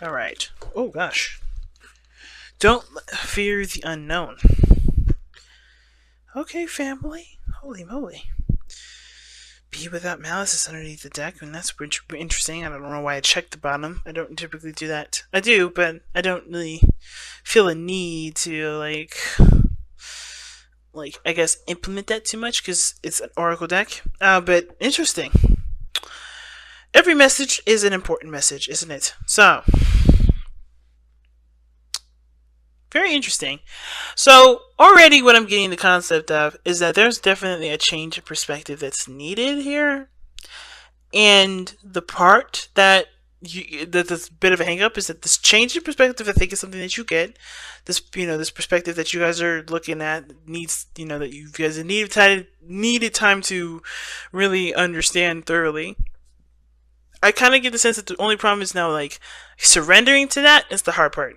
All right. Oh gosh. Don't fear the unknown. Okay, family. Holy moly. Be without malice is underneath the deck, and that's interesting. I don't know why I checked the bottom. I don't typically do that. I do, but I don't really feel a need to I guess implement that too much because it's an oracle deck. But interesting. Every message is an important message, isn't it? So, very interesting. So, already what I'm getting the concept of is that there's definitely a change of perspective that's needed here. And the part that's a bit of a hang up is that this change in perspective, I think, is something that you get. This perspective that you guys are looking at needs, that you guys needed time to really understand thoroughly. I kind of get the sense that the only problem is now, surrendering to that is the hard part.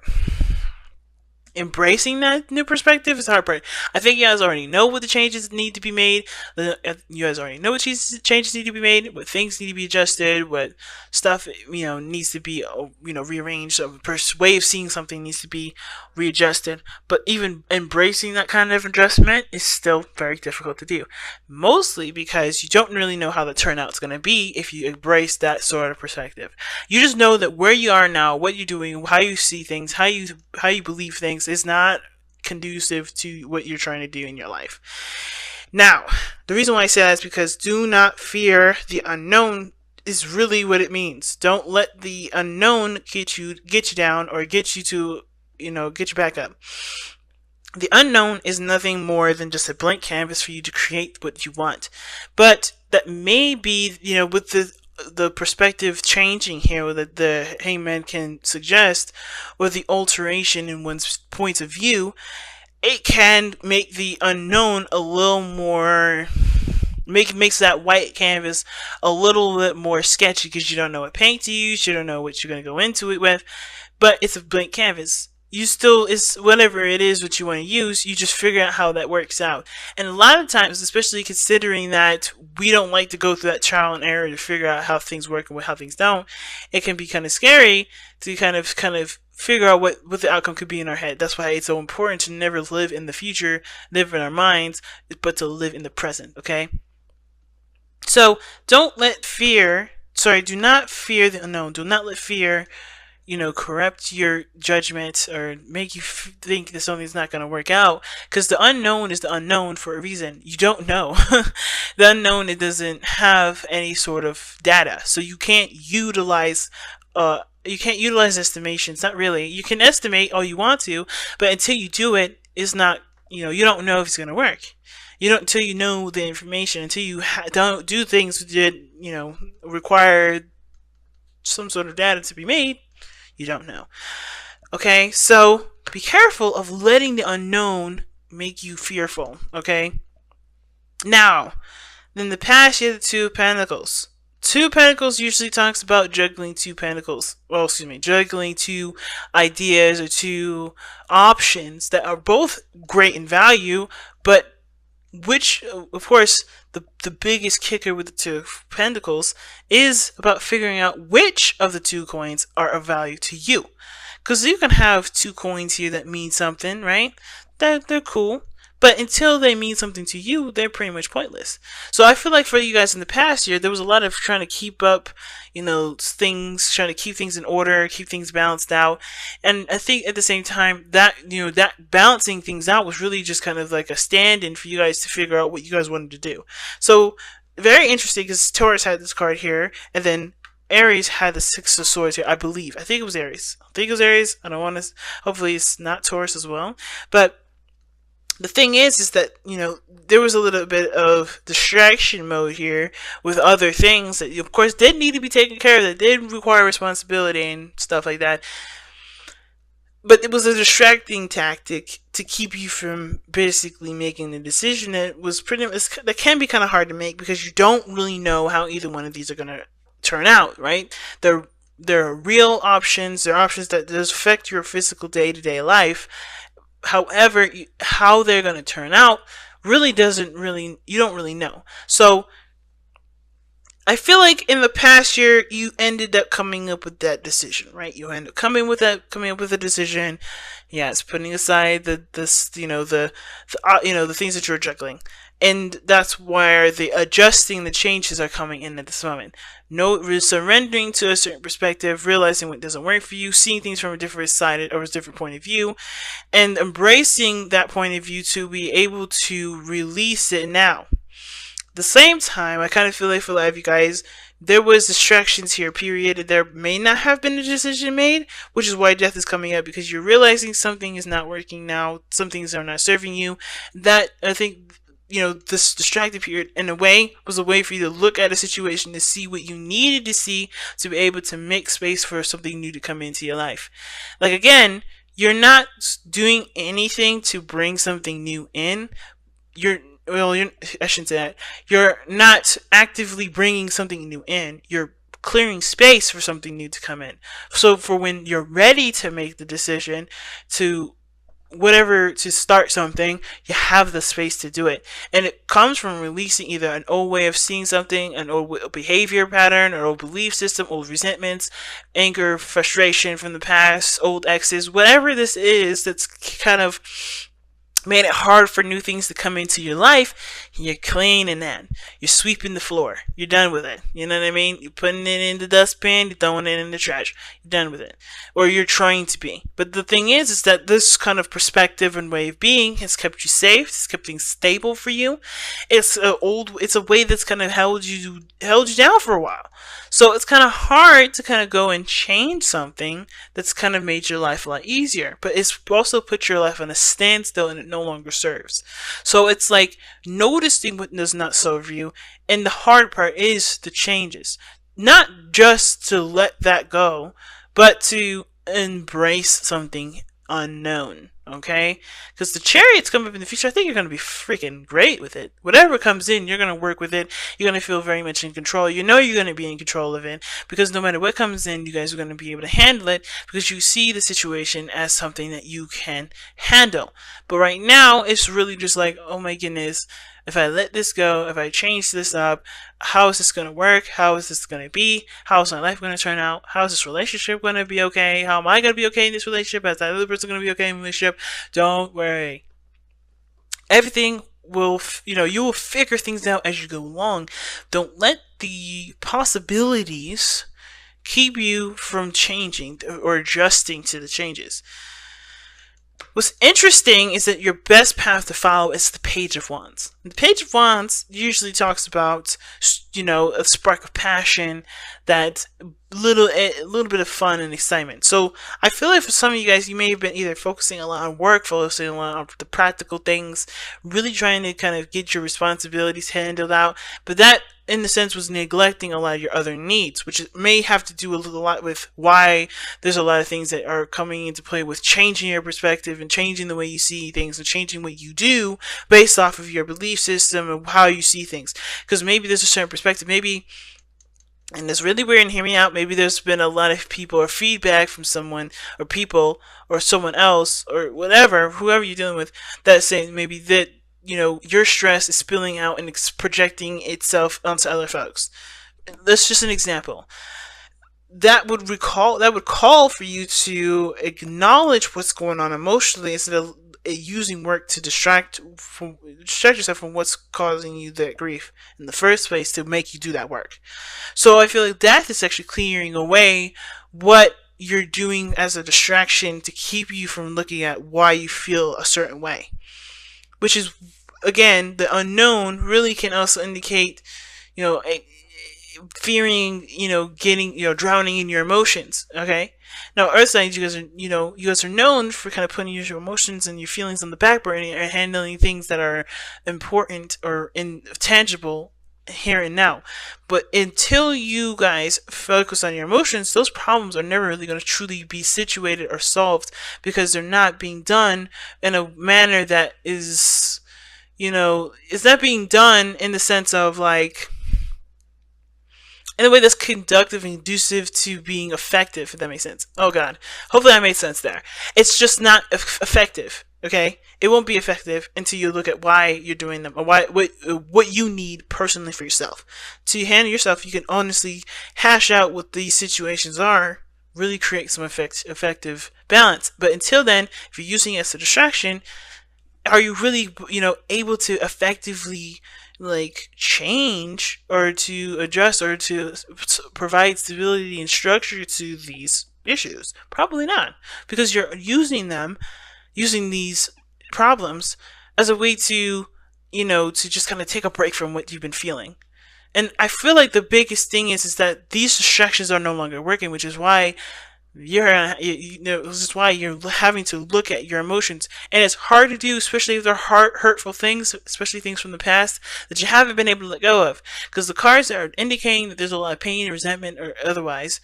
Embracing that new perspective is the hard part. I think you guys already know what the changes need to be made. You guys already know what changes need to be made, what things need to be adjusted, what stuff needs to be rearranged. A way of seeing something needs to be readjusted. But even embracing that kind of adjustment is still very difficult to do. Mostly because you don't really know how the turnout's going to be if you embrace that sort of perspective. You just know that where you are now, what you're doing, how you see things, how you believe things is not conducive to what you're trying to do in your life. Now, the reason why I say that is because do not fear the unknown is really what it means. Don't let the unknown get you down or get you to, get you back up. The unknown is nothing more than just a blank canvas for you to create what you want. But that may be, with the perspective changing here that the hangman can suggest, or the alteration in one's points of view, it can make the unknown a little more makes that white canvas a little bit more sketchy because you don't know what paint to use, you don't know what you're going to go into it with, but it's a blank canvas. It's whatever it is what you want to use, you just figure out how that works out. And a lot of times, especially considering that we don't like to go through that trial and error to figure out how things work and how things don't, it can be kind of scary to kind of figure out what the outcome could be in our head. That's why it's so important to never live in the future, live in our minds, but to live in the present, okay? So do not fear the unknown. Do not let fear corrupt your judgment or make you think that something's not going to work out, because the unknown is the unknown for a reason. You don't know. The unknown, it doesn't have any sort of data, so you can't utilize estimations. Not really. You can estimate all you want to, but until you do it, it's not, you don't know if it's going to work. You don't until you know the information, until you don't do things that require some sort of data to be made. You don't know. Okay, so be careful of letting the unknown make you fearful. Okay. Now, in the past, you had the Two of Pentacles. Two of Pentacles usually talks about juggling two pentacles. Well, juggling two ideas or two options that are both great in value, but which, of course, the biggest kicker with the Two of Pentacles is about figuring out which of the two coins are of value to you. Because you can have two coins here that mean something, right? They're cool. But until they mean something to you, they're pretty much pointless. So I feel like for you guys in the past year, there was a lot of trying to keep up, things, trying to keep things in order, keep things balanced out. And I think at the same time that, that balancing things out was really just kind of like a stand-in for you guys to figure out what you guys wanted to do. So very interesting, because Taurus had this card here, and then Aries had the Six of Swords here, I believe. I think it was Aries. I don't want to, hopefully it's not Taurus as well. But the thing is that, there was a little bit of distraction mode here with other things that, of course, did need to be taken care of, that did require responsibility and stuff like that. But it was a distracting tactic to keep you from basically making the decision that was that can be kind of hard to make, because you don't really know how either one of these are going to turn out, right? There are real options. There are options that does affect your physical day-to-day life. However, how they're going to turn out you don't really know. So I feel like in the past year you ended up coming up with that decision, right? You end up coming up with a decision. Yes, putting aside the things that you're juggling, and that's where the adjusting the changes are coming in at this moment. No, surrendering to a certain perspective, realizing what doesn't work for you, seeing things from a different side or a different point of view, and embracing that point of view to be able to release it now. The same time, I kind of feel like for a lot of you guys, there was distractions here, period. There may not have been a decision made, which is why death is coming up, because you're realizing something is not working now, some things are not serving you. That, I think, this distracted period, in a way, was a way for you to look at a situation to see what you needed to see to be able to make space for something new to come into your life. Like, again, you're not doing anything to bring something new in. I shouldn't say that. You're not actively bringing something new in. You're clearing space for something new to come in. So for when you're ready to make the decision to to start something, you have the space to do it. And it comes from releasing either an old way of seeing something, an old behavior pattern, or old belief system, old resentments, anger, frustration from the past, old exes, whatever this is that's kind of made it hard for new things to come into your life. You're cleaning that. You're sweeping the floor. You're done with it. You know what I mean? You're putting it in the dustbin. You're throwing it in the trash. You're done with it. Or you're trying to be. But the thing is that this kind of perspective and way of being has kept you safe. It's kept things stable for you. It's a way that's kind of held you down for a while. So it's kind of hard to kind of go and change something that's kind of made your life a lot easier. But it's also put your life on a standstill, and it no longer serves. So it's like noticing what does not serve you, and the hard part is the changes. Not just to let that go, but to embrace something unknown. Okay? Because the Chariot's coming up in the future. I think you're going to be freaking great with it. Whatever comes in, you're going to work with it. You're going to feel very much in control. You know you're going to be in control of it, because no matter what comes in, you guys are going to be able to handle it, because you see the situation as something that you can handle. But right now, it's really just like, oh my goodness, if I let this go, if I change this up, how is this going to work? How is this going to be? How is my life going to turn out? How is this relationship going to be okay? How am I going to be okay in this relationship? Is that other person going to be okay in the relationship? Don't worry. Everything will, you will figure things out as you go along. Don't let the possibilities keep you from changing or adjusting to the changes. What's interesting is that your best path to follow is the Page of Wands. And the Page of Wands usually talks about, a spark of passion, that a little bit of fun and excitement. So I feel like for some of you guys, you may have been either focusing a lot on work, focusing a lot on the practical things, really trying to kind of get your responsibilities handled out, but that, in a sense, was neglecting a lot of your other needs, which may have to do a lot with why there's a lot of things that are coming into play with changing your perspective and changing the way you see things and changing what you do based off of your belief system and how you see things. Because maybe there's a certain perspective, maybe, and it's really weird, and hear me out, maybe there's been a lot of people or feedback from someone or people or someone else or whatever, whoever you're dealing with, that's saying maybe that your stress is spilling out and projecting itself onto other folks. That's just an example. That would call for you to acknowledge what's going on emotionally, instead of using work to distract yourself from what's causing you that grief in the first place, to make you do that work. So I feel like that is actually clearing away what you're doing as a distraction to keep you from looking at why you feel a certain way. Which is, again, the unknown really can also indicate, fearing, drowning in your emotions. Okay. Now, Earth signs, you guys are known for kind of putting your emotions and your feelings on the back burner and handling things that are important or intangible here and now. But until you guys focus on your emotions, those problems are never really going to truly be situated or solved, because they're not being done in a manner that is, it's not being done in the sense of like, in a way that's conductive and conducive to being effective, if that makes sense. Oh God. Hopefully I made sense there. It's just not effective. Okay, it won't be effective until you look at why you're doing them, or what you need personally for yourself. To handle yourself, you can honestly hash out what these situations are, really create some effective balance. But until then, if you're using it as a distraction, are you really, able to effectively like change or to adjust or to provide stability and structure to these issues? Probably not, because you're using these problems as a way to, to just kind of take a break from what you've been feeling. And I feel like the biggest thing is that these distractions are no longer working, which is why this is why you're having to look at your emotions, and it's hard to do, especially if they're hurtful things, especially things from the past that you haven't been able to let go of, because the cards that are indicating that there's a lot of pain, resentment, or otherwise,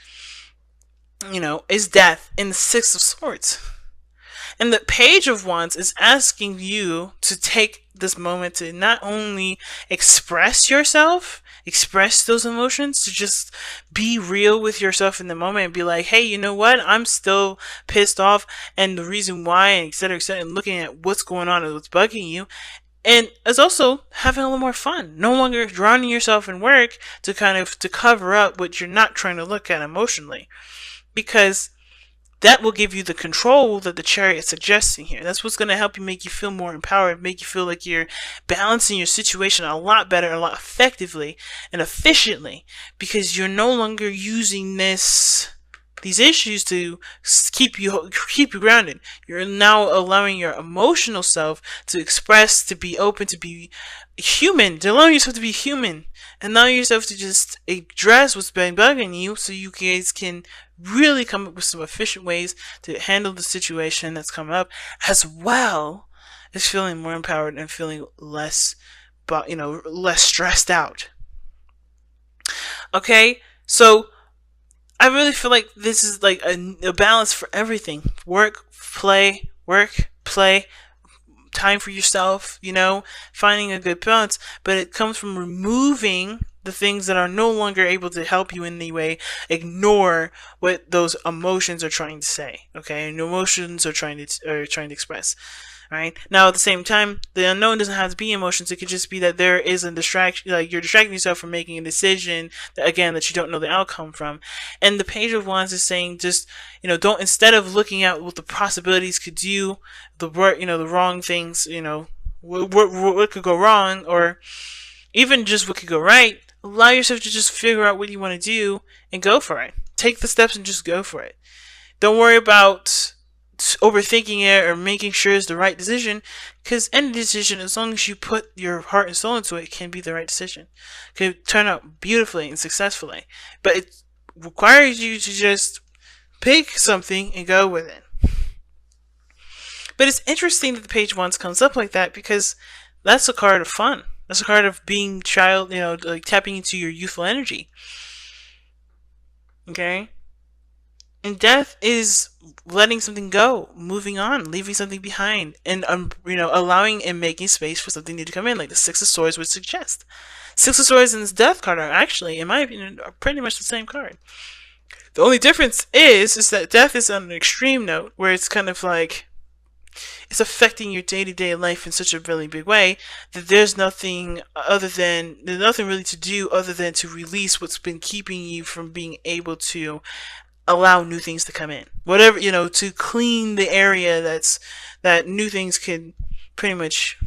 is death and the Six of Swords. And the Page of Wands is asking you to take this moment to not only express yourself, express those emotions, to just be real with yourself in the moment and be like, hey, you know what? I'm still pissed off, and the reason why, and etc., and looking at what's going on and what's bugging you. And it's also having a little more fun. No longer drowning yourself in work to cover up what you're not trying to look at emotionally. Because that will give you the control that the Chariot is suggesting here. That's what's going to help you, make you feel more empowered, make you feel like you're balancing your situation a lot better, a lot effectively and efficiently, because you're no longer using these issues to keep you grounded. You're now allowing your emotional self to express, to be open, to be human, to allow yourself to be human, and allow yourself to just address what's been bugging you, so you guys can really come up with some efficient ways to handle the situation that's coming up, as well as feeling more empowered and feeling less stressed out. Okay, so I really feel like this is like a balance for everything. Work, play, time for yourself, finding a good balance. But it comes from removing the things that are no longer able to help you in any way. Ignore what those emotions are trying to say, okay? And emotions are trying to express. Right? Now, at the same time, the unknown doesn't have to be emotions. It could just be that there is a distraction, like you're distracting yourself from making a decision that you don't know the outcome from. And the Page of Wands is saying, just, don't, instead of looking at what the possibilities could do, the wrong things, what could go wrong, or even just what could go right, allow yourself to just figure out what you want to do and go for it. Take the steps and just go for it. Don't worry about overthinking it or making sure it's the right decision, because any decision, as long as you put your heart and soul into it, can be the right decision. It can turn out beautifully and successfully, but it requires you to just pick something and go with it. But it's interesting that the Page of Wands comes up like that, because that's a card of fun. That's a card of being child, like tapping into your youthful energy. Okay? And death is letting something go, moving on, leaving something behind, and allowing and making space for something new to come in, like the Six of Swords would suggest. Six of Swords and this Death card are actually, in my opinion, are pretty much the same card. The only difference is that Death is on an extreme note, where it's kind of like it's affecting your day-to-day life in such a really big way that there's nothing really to do other than to release what's been keeping you from being able to allow new things to come in. Whatever, to clean the area that new things can pretty much,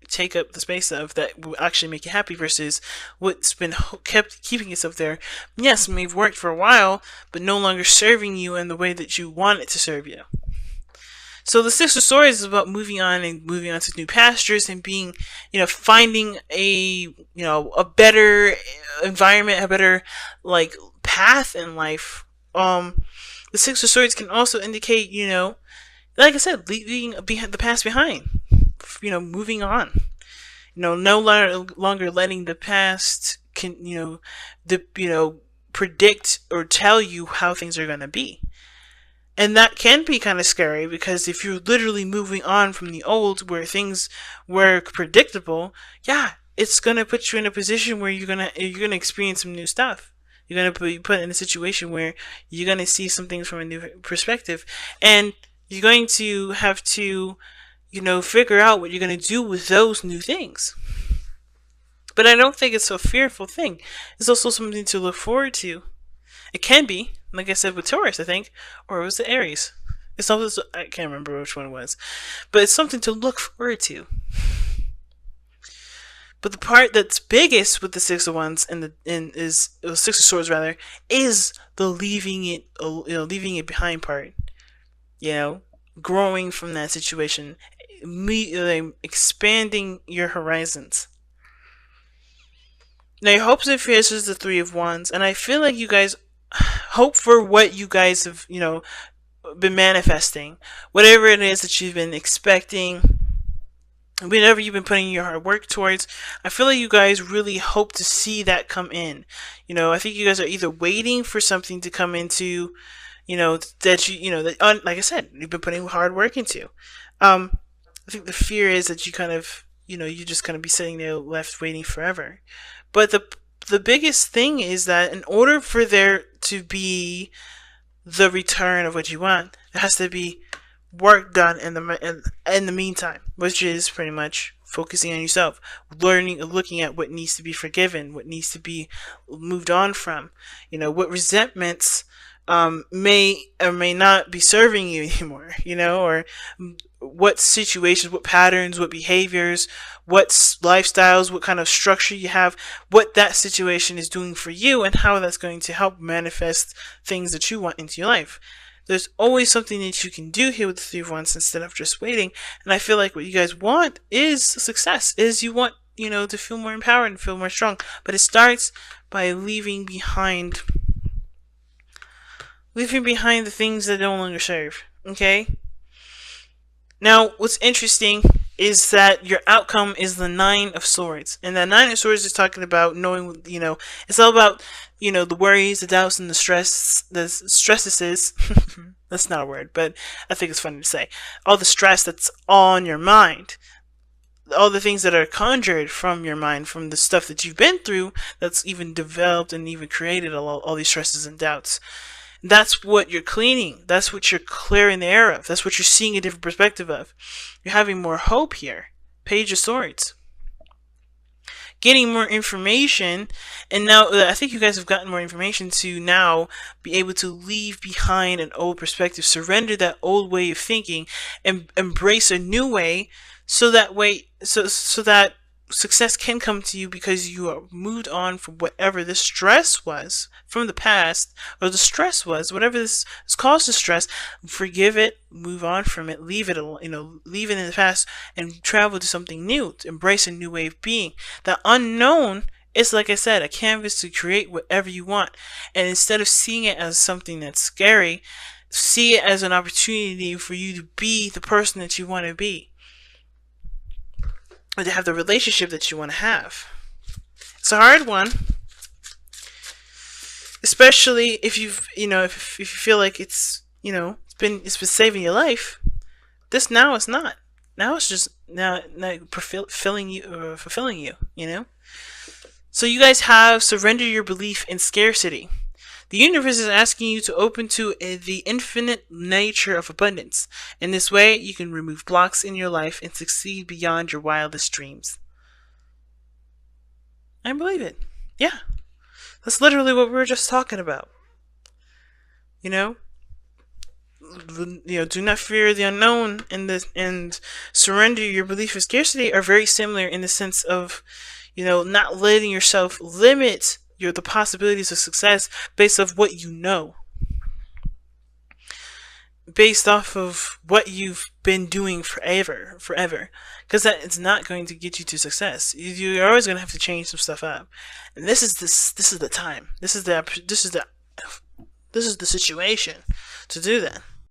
take up the space of, that will actually make you happy, versus what's been keeping itself there. Yes, may have worked for a while, but no longer serving you in the way that you want it to serve you. So the Six of Swords is about moving on to new pastures, and being, finding a better environment, a better path in life. The Six of Swords can also indicate, like I said, leaving the past behind. Moving on. No longer letting the past predict or tell you how things are going to be. And that can be kind of scary, because if you're literally moving on from the old, where things were predictable, it's gonna put you in a position where you're gonna experience some new stuff. You're gonna be put in a situation where you're gonna see some things from a new perspective, and You're going to have to, figure out what you're going to do with those new things. But I don't think it's a fearful thing. It's also something to look forward to. It can be, like I said with Taurus, I think, or it was the Aries. It's also, I can't remember which one it was, but it's something to look forward to. But the part that's biggest with the Six of Wands is Six of Swords rather, is the leaving it behind part. Growing from that situation, expanding your horizons. Now your hopes and fears is the Three of Wands, and I feel like you guys hope for what you guys have, been manifesting, whatever it is that you've been expecting, whatever you've been putting your hard work towards. I feel like you guys really hope to see that come in. I think you guys are either waiting for something to come into, like I said, you've been putting hard work into. I think the fear is that you kind of, you just kind of be sitting there left waiting forever. But the biggest thing is that in order for there to be the return of what you want, there has to be work done in the meantime, which is pretty much focusing on yourself, looking at what needs to be forgiven, what needs to be moved on from, what resentments may or may not be serving you anymore, or what situations, what patterns, what behaviors, what lifestyles, what kind of structure you have, what that situation is doing for you, and how that's going to help manifest things that you want into your life. There's always something that you can do here with the Three of Wands instead of just waiting. And I feel like what you guys want is success, is you want, to feel more empowered and feel more strong. But it starts by leaving behind the things that no longer serve. Okay? Now, what's interesting is that your outcome is the Nine of Swords. And the Nine of Swords is talking about knowing, it's all about, the worries, the doubts, and the stresses. That's not a word, but I think it's funny to say. All the stress that's on your mind. All the things that are conjured from your mind, from the stuff that you've been through, that's even developed and even created all these stresses and doubts. That's what you're cleaning. That's what you're clearing the air of. That's what you're seeing a different perspective of. You're having more hope here. Page of Swords. Getting more information, and now I think you guys have gotten more information to now be able to leave behind an old perspective, surrender that old way of thinking, and embrace a new way, so that success can come to you because you are moved on from whatever the stress was from the past, or the stress was, whatever this has caused the stress. Forgive it, move on from it, leave it leave it in the past, and travel to something new, to embrace a new way of being. The unknown is, like I said, a canvas to create whatever you want. And instead of seeing it as something that's scary, see it as an opportunity for you to be the person that you want to be, or to have the relationship that you want to have. It's a hard one, especially if if you feel like it's been saving your life. This now is not. Now it's just now fulfilling you. So you guys have surrendered your belief in scarcity. The universe is asking you to open to the infinite nature of abundance. In this way, you can remove blocks in your life and succeed beyond your wildest dreams. I believe it. Yeah. That's literally what we were just talking about. Do not fear the unknown and surrender your belief in scarcity are very similar in the sense of, not letting yourself limit the possibilities of success based off what you know, based off of what you've been doing forever, because that is not going to get you to success. You're always going to have to change some stuff up, and this is the time. This is the situation to do that.